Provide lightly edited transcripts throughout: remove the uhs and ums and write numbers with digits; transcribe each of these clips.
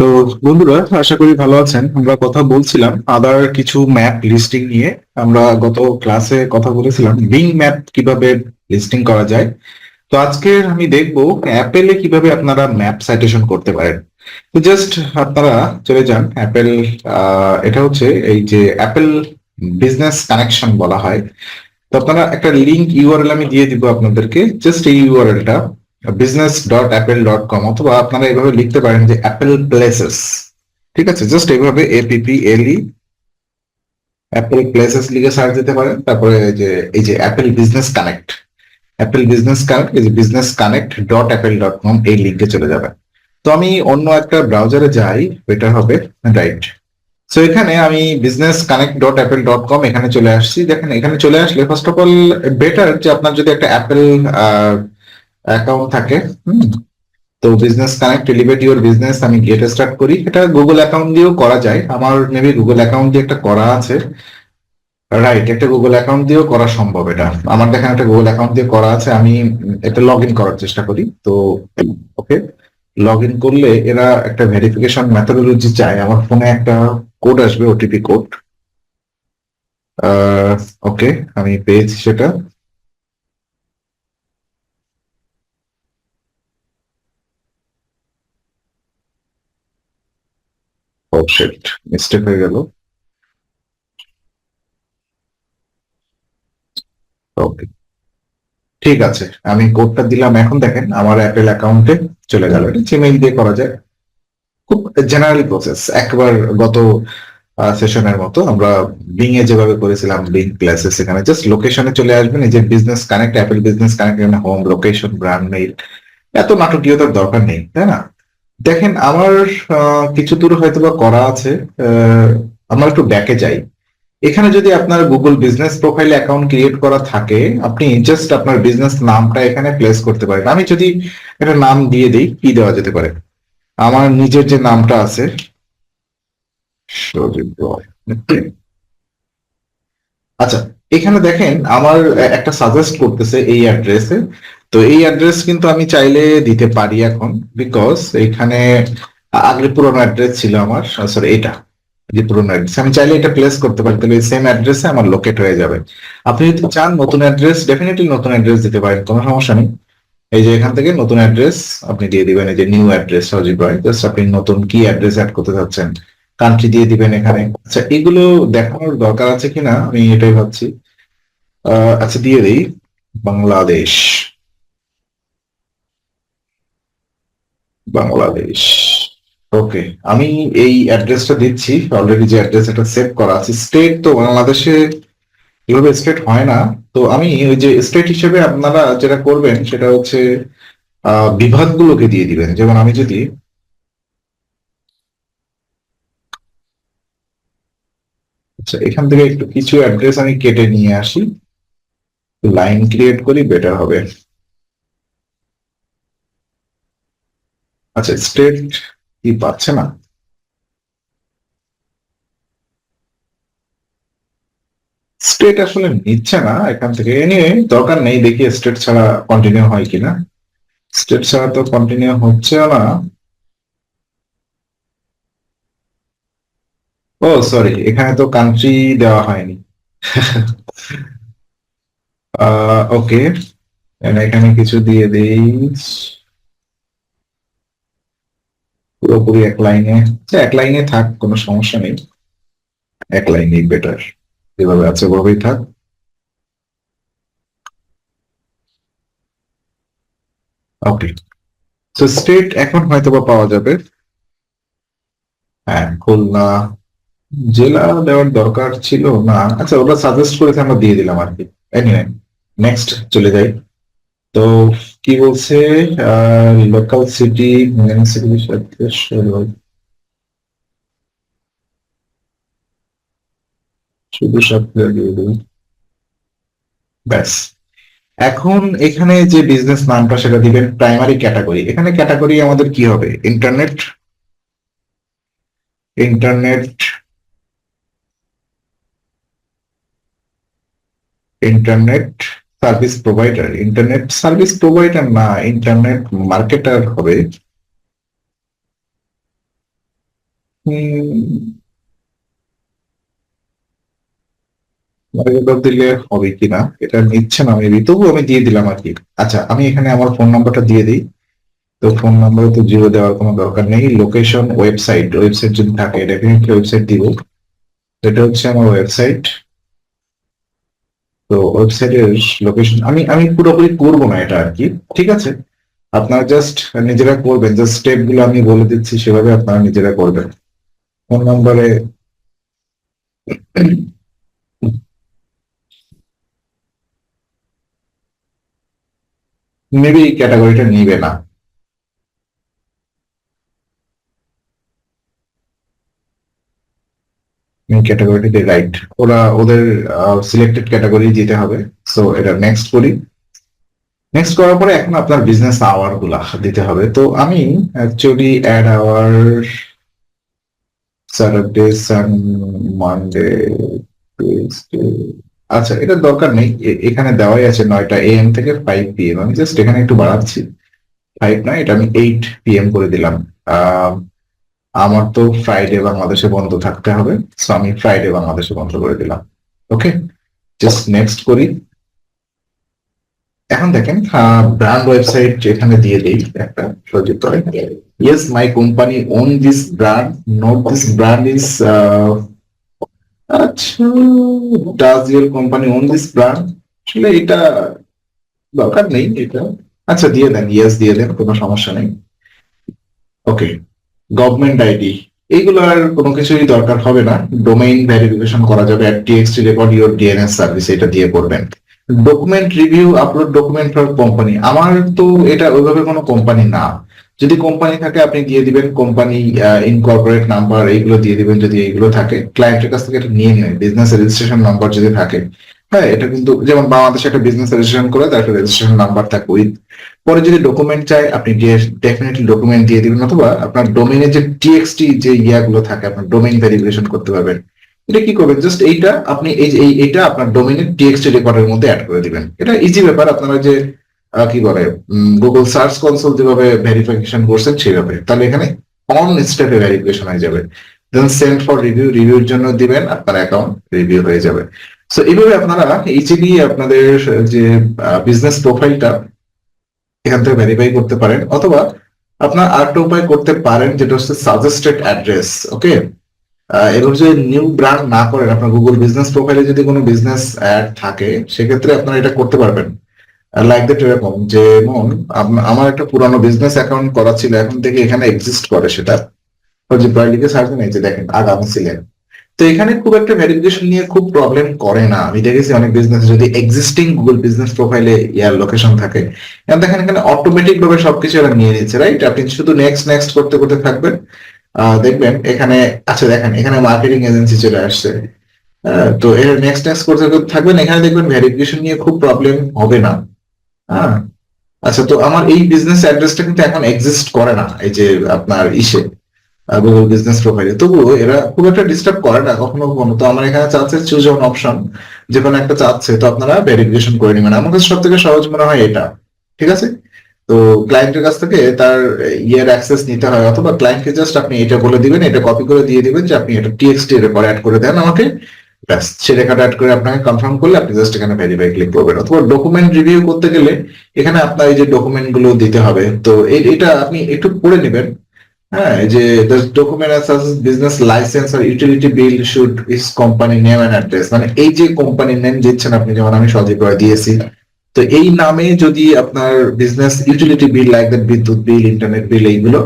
তো বন্ধুরা, আশা করি ভালো আছেন। আমরা কথা বলছিলাম আদার কিছু ম্যাপ লিস্টিং নিয়ে। আমরা গত ক্লাসে কথা বলেছিলাম বিং ম্যাপ কিভাবে লিস্টিং করা যায়। তো আজকে আমি দেখবো অ্যাপেলে কিভাবে আপনারা ম্যাপ সাইটেশন করতে পারেন। তো জাস্ট আপনারা চলে যান অ্যাপেল। এটা হচ্ছে এই যে অ্যাপেল বিজনেস কানেকশন বলা হয়। তো আপনারা একটা লিঙ্ক ইউআরএল আমি দিয়ে দিব আপনাদেরকে। জাস্ট এই ইউআরএলটা business.apple.com, অথবা আপনারা এভাবে লিখতে পারেন যে অ্যাপেল প্লেসেস। ঠিক আছে, জাস্ট এইভাবে APPLE অ্যাপেল প্লেসেস লিখে সার্চ দিতে পারেন। তারপরে এই যে Apple business connect, Apple business connect, এই যে businessconnect.apple.com, এই লিঙ্কে চলে যাবে। তো আমি অন্য একটা ব্রাউজারে যাই, এটা হবে রাইট। সো এখানে আমি businessconnect.apple.com এখানে চলে আসছি। দেখেন, এখানে চলে আসলে ফার্স্ট অফ অল বেটার যে আপনার যদি একটা অ্যাপেল অ্যাকাউন্ট থাকে। হুম, তো business connect elevate your business আমি গেট স্টার্ট করি। এটা গুগল অ্যাকাউন্ট দিয়েও করা যায়, আমার মেবি গুগল অ্যাকাউন্ট দিয়ে একটা করা আছে। রাইট, একটা গুগল অ্যাকাউন্ট দিয়েও করা সম্ভব। এটা আমার দেখেন একটা গুগল অ্যাকাউন্ট দিয়ে করা আছে। আমি এটা লগ ইন করার চেষ্টা করি। তো ওকে, লগ ইন করলে এরা একটা ভেরিফিকেশন মেথোডোলজি চায়। আমার ফোনে একটা কোড আসবে, ওটিপি কোড। ওকে, আমি পেয়েছি সেটা। ও শিট, মিস্টেক হয়ে গেল। ওকে, ঠিক আছে, আমি কোডটা দিলাম। এখন দেখেন আমার অ্যাপেল অ্যাকাউন্টে চলে গেল। এটা জিমেইল দিয়ে করা যায়, খুব জেনারেল প্রসেস। একবার গত সেশনের মতো আমরা বিং এ যেভাবে করেছিলাম, বিং ক্লাসেস, এখানে জাস্ট লোকেশনে চলে আসবেন। এই যে business connect, Apple business connect, এখানে হোম, লোকেশন, ব্র্যান্ড মেইল। এত নাটকীয়তার দরকার নেই, তাই না? দেখেন আমার কিছু দূর হয়তো বা করা আছে। আহ, আমরা একটু ব্যাকে যাই। এখানে যদি আপনার Google business profile account create করা থাকে, আপনি জাস্ট আপনার বিজনেস নামটা এখানে প্লেস করতে পারেন। আমি যদি একটা নাম দিয়ে দিই, কি দেওয়া যেতে পারে? আমার নিজের যে নামটা আছে, সজীব রয়। আচ্ছা, এখানে দেখেন আমার একটা সাজেস্ট করতেছে এই অ্যাড্রেসে। তো এই অ্যাড্রেস কিন্তু আমি চাইলে দিতে পারি এখন, বিকজ এখানে আগের পুরোনো অ্যাড্রেস ছিল আমার। সরি, এটা যে পুরোনো অ্যাড্রেস, আমি চাইলে এটা প্লেস করতে পারি, তাহলে সেম অ্যাড্রেসে আমার লোকেট হয়ে যাবে। আপনি যদি চান নতুন অ্যাড্রেস, ডেফিনেটলি নতুন অ্যাড্রেস দিতে পারেন, কোনো সমস্যা নেই। এই যে এখান থেকে নতুন অ্যাড্রেস আপনি দিয়ে দিবেন। এই যে নিউ অ্যাড্রেস সজীব রায়, জাস্ট আপনি নতুন কি অ্যাড্রেস অ্যাড করতে চাচ্ছেন, কান্ট্রি দিয়ে দিবেন এখানে। আচ্ছা, এগুলো দেখানোর দরকার আছে কিনা আমি এটাই ভাবছি। আচ্ছা, দিয়ে দিই বাংলাদেশ। বাংলাদেশ। ওকে, আমি এই অ্যাড্রেসটা দিচ্ছি। অলরেডি যে অ্যাড্রেস এটা সেভ করা আছে। স্টেট তো বাংলাদেশে এভাবে স্টেট হয় না। তো আমি ওই যে স্টেট হিসেবে আপনারা যেটা করবেন সেটা হচ্ছে বিভাগগুলোকে দিয়ে দিবেন। যেমন আমি যদি, আচ্ছা, এখান থেকে একটু কিছু অ্যাড্রেস আমি কেটে নিয়ে আসি, লাইন ক্রিয়েট করি, বেটার হবে। আচ্ছা, স্টেট কি পাচ্ছে না? স্টেট আসলে নিচ্ছে না এখান থেকে। এনিওয়ে, দরকার নেই, দেখি স্টেট ছাড়া কন্টিনিউ হয় কিনা। স্টেট ছাড়া তো কন্টিনিউ হচ্ছেও না। ও সরি, এখানে তো কান্ট্রি দেওয়া হয়নি। ওকে, এখানে কিছু দিয়ে দেই, পুরোপুরি এক লাইনে। আচ্ছা, এক লাইনে থাক, কোনো সমস্যা নেই। এক লাইনেই বেটার, যেভাবে আছে ওভাবেই থাক। ওকে, তো স্টেট এখন হয়তো বা পাওয়া যাবে। হ্যাঁ, খুলনা। জেলা দেওয়ার দরকার ছিল না। আচ্ছা, ওটা সাজেস্ট করেছে, আমরা দিয়ে দিলাম আর কি। এনিওয়ে, নেক্সট চলে যাই। তো কি বলছে? লোকাল সিটি, মিউনিসিপালিটি, শুধু সাতক্ষীরা দিয়ে দিই, ব্যাস। এখন এখানে যে বিজনেস নামটা সেটা দিবেন প্রাইমারি ক্যাটাগরি। এখানে ক্যাটাগরি আমাদের কি হবে? Internet, internet, internet service provider. Internet service provider না, ইন্টারনেট মার্কেটার হবে। দিলে হবে কিনা এটা নিচ্ছে না মেবি, তবু আমি দিয়ে দিলাম আর কি। আচ্ছা, আমি এখানে আমার ফোন নাম্বারটা দিয়ে দিই। তো ফোন নাম্বারে তো জিরো দেওয়ার কোনো দরকার নেই। লোকেশন, ওয়েবসাইট, ওয়েবসাইট যদি থাকে ডেফিনেটলি ওয়েবসাইট দিব। এটা হচ্ছে আমার ওয়েবসাইট। তো ওয়েবসাইটের লোকেশন আমি আমি পুরোপুরি করবো না এটা আর কি। ঠিক আছে, আপনারা জাস্ট নিজেরা করবেন, জাস্ট স্টেপ গুলো আমি বলে দিচ্ছি, সেভাবে আপনারা নিজেরা করবেন। ফোন নাম্বারে মেবি এই ক্যাটাগরিটা নিবে না। ক্যাটাগরিটি রাইট, ওরা ওদের সিলেক্টেড ক্যাটাগরি দিতে হবে। সো এটা নেক্সট করি। নেক্সট করার পরে এখন আপনার বিজনেস আওয়ার গুলা দিতে হবে। তো আমি actually add our Saturday, Monday, আচ্ছা এটা দরকার নেই, এখানে দেওয়াই আছে 9টা AM থেকে 5 PM। আমি জাস্ট এখানে একটু বাড়াচ্ছি, 5 না, এটা আমি 8 PM করে দিলাম। আহ, আমার তো ফ্রাইডে বাংলাদেশে বন্ধ থাকতে হবে, সো আমি ফ্রাইডে বাংলাদেশে বন্ধ করে দিলাম। ওকে, জাস্ট নেক্সট করি। এখন দেখেন ব্র্যান্ড ওয়েবসাইট এখানে দিয়ে দেই একটা সহযোগ করে। Yes, my company own this brand, note this brand is, আচ্ছা, does your company own this brand, আসলে এটা দরকার নেই এটা। আচ্ছা দিয়ে দেন, ইয়েস দিয়ে দেন, কোনো সমস্যা নেই। ওকে, গভর্নমেন্ট আইডি, এইগুলো আর কোনো কিছুই দরকার হবে না। ডোমেইন ভেরিফিকেশন করা যাবে at txt record your DNS service, এটা দিয়ে করবেন। Document review, upload document for company, আমার তো এটা ওইভাবে কোনো কোম্পানি না। যদি কোম্পানি থাকে আপনি দিয়ে দিবেন কোম্পানি ইনকর্পোরেট নাম্বার, এইগুলো দিয়ে দিবেন যদি এইগুলো থাকে। ক্লায়েন্টের কাছ থেকে এটা নিয়ে নেবেন, বিজনেস রেজিস্ট্রেশন নাম্বার যদি থাকে। হ্যাঁ, এটা কিন্তু যেমন বাংলাদেশে একটা বিজনেস রেজিস্ট্রেশন করে তার একটা রেজিস্ট্রেশন নাম্বার থাকে উইথ। পরে যদি ডকুমেন্ট চাই আপনি ডেফিনেটলি ডকুমেন্ট দিয়ে দিবেন, অথবা আপনার ডোমেইনে যে টিএক্সটি যে ইয়াগুলো থাকে আপনার ডোমেইন ভেরিফিকেশন করতে পারবেন। এটা কি করবেন, জাস্ট এইটা আপনি এই যে এইটা আপনার ডোমেইনের টিএক্সটি রেকর্ডের মধ্যে অ্যাড করে দিবেন। এটা ইজি ব্যাপার, আপনারা যে কি বলে গুগল সার্চ কনসোল যেভাবে ভেরিফিকেশন করছেন সেভাবে, তাহলে এখানে অন স্টেপে ভেরিফিকেশন হয়ে যাবে। দেন সেন্ড ফর রিভিউ, রিভিউর জন্য দিবেন, আপনার অ্যাকাউন্ট রিভিউ হয়ে যাবে। সো এইভাবে আপনারা ইজিলি আপনাদের যে বিজনেস প্রোফাইলটা এখান থেকে ভেরিফাই করতে পারেন। অথবা আপনার আরেকটা উপায় করতে পারেন, যেটা হচ্ছে সাজেস্টেড অ্যাড্রেস। ওকে, এবার যদি নিউ ব্র্যান্ড না করেন, আপনার গুগল বিজনেস প্রোফাইলে যদি কোনো বিজনেস অ্যাড থাকে সেক্ষেত্রে আপনারা এটা করতে পারবেন। লাইক দ্যাট, এরকম যেমন আমার একটা পুরানো বিজনেস অ্যাকাউন্ট করা ছিল, এখন থেকে এখানে এক্সিস্ট করে সেটা। যে লিখে সার্চ দেন, এই যে দেখেন আগামী ছিলেন। তো এখানে খুব একটা ভেরিফিকেশন নিয়ে খুব প্রবলেম করে না, আমি দেখেছি অনেক বিজনেস যদি এক্সিস্টিং গুগল বিজনেস প্রোফাইলে ইয়ার লোকেশন থাকে, এখন দেখেন এখানে অটোমেটিক ভাবে সবকিছু এরা নিয়ে নিচ্ছে, রাইট? আপনি শুধু নেক্সট নেক্সট করতে করতে থাকবেন, দেখবেন এখানে, আচ্ছা দেখেন এখানে মার্কেটিং এজেন্সি চলে আসছে। তো এর নেক্সট নেক্সট করতে করতে থাকবেন, এখানে দেখবেন ভেরিফিকেশন নিয়ে খুব প্রবলেম হবে না। হ্যাঁ, আচ্ছা, তো আমার এই বিজনেস অ্যাড্রেসটা কিন্তু এখন এক্সিস্ট করে না এই যে আপনার ইসে গুগল বিজনেস প্রোফাইলে, তবুও এরা খুব একটা ডিস্টার্ব করে না কখনো কখনো। তো আমার এখানে চাচ্ছে চুজ অন অপশন, যে কোনো একটা চাচ্ছে, তো আপনারা ভেরিফিকেশন করে নেবেন। আমার কাছে সব থেকে সহজ মনে হয় এটা। ঠিক আছে, তো ক্লায়েন্টের কাছ থেকে তার ইয়ের অ্যাক্সেস নিতে হয়, অথবা ক্লায়েন্টকে জাস্ট আপনি এটা বলে দিবেন, এটা কপি করে দিয়ে দিবেন যে আপনি এটা টিএক্সটি রেকর্ড অ্যাড করে দেন আমাকে, ব্যাস সে রেকর্ড অ্যাড করে আপনাকে কনফার্ম করলে আপনি জাস্ট এখানে ভেরিফাই ক্লিক করবেন। অথবা ডকুমেন্ট রিভিউ করতে গেলে এখানে আপনার এই যে ডকুমেন্ট গুলো দিতে হবে, তো এটা আপনি একটু পড়ে নেবেন। হ্যাঁ, এই যে the document as a business license or utility bill should is company name and address, মানে এই যে কোম্পানির নেম দিচ্ছেন আপনি, যেমন আমি সজীব রয় দিয়েছি, তো এই নামে যদি আপনার business utility bill like that, বিদ্যুৎ বিল, ইন্টারনেট বিল, এইগুলো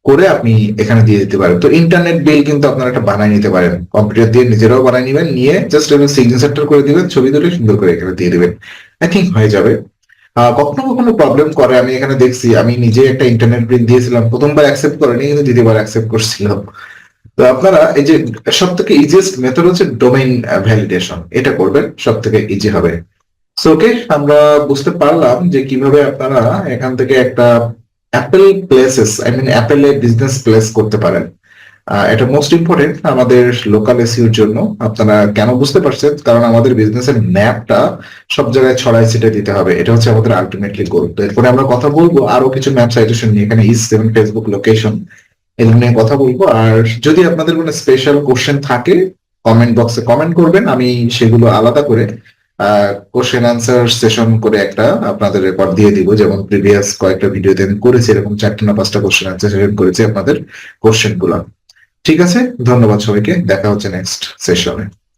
করে আপনি এখানে দিয়ে দিতে পারেন। তো ইন্টারনেট বিল কিন্তু আপনারা একটা বানাই নিতে পারেন, কম্পিউটার দিয়ে নিজেরাও বানাই নিবেন, নিয়ে জাস্ট সিগনেচারটা করে দিবেন, ছবি তুলে সুন্দর করে এখানে দিয়ে দিবেন, আই থিঙ্ক হয়ে যাবে। কখনো কখনো প্রবলেম করে, আমি এখানে দেখছি, আমি নিজে একটা ইন্টারনেট বিল দিয়েছিলাম, প্রথমবার অ্যাকসেপ্ট করেনি কিন্তু দ্বিতীয়বার অ্যাকসেপ্ট করছিল। তো আপনারা এই যে সব থেকে ইজিয়েস্ট মেথড হচ্ছে ডোমেইন ভ্যালিডেশন, এটা করবেন, সব থেকে ইজি হবে। সো ওকে, আমরা বুঝতে পারলাম যে কিভাবে আপনারা এখান থেকে একটা অ্যাপেল প্লেসেস, আই মিন অ্যাপেলে বিজনেস প্লেস করতে পারেন। এটা মোস্ট ইম্পর্টেন্ট আমাদের লোকাল এসইওর জন্য। আপনারা কেন বুঝতে পারছেন, কারণ আমাদের বিজনেসের ম্যাপটা সব জায়গায় ছড়াই ছিটে দিতে হবে, এটা হচ্ছে আমাদের আলটিমেটলি গোল। তো এরপরে আমরা কথা বলবো আরো কিছু ম্যাপ সাইটেশন নিয়ে, এখানে ইজ 7 ফেসবুক লোকেশন, এগুলো নিয়ে কথা বলবো। আর যদি আপনাদের কোনো স্পেশাল কোশ্চেন থাকে কমেন্ট বক্সে কমেন্ট করবেন, আমি সেগুলো আলাদা করে কোশ্চেন আনসার সেশন করে একটা আপনাদের রেকর্ড দিয়ে দিব। যেমন প্রিভিয়াস কয়েকটা ভিডিওতে আমি করেছি, এরকম 4টা না 5টা কোশ্চেন আনসার সেশন করেছি আপনাদের কোশ্চেন গুলো। ঠিক আছে, ধন্যবাদ সবাইকে, দেখা হচ্ছে নেক্সট সেশনে।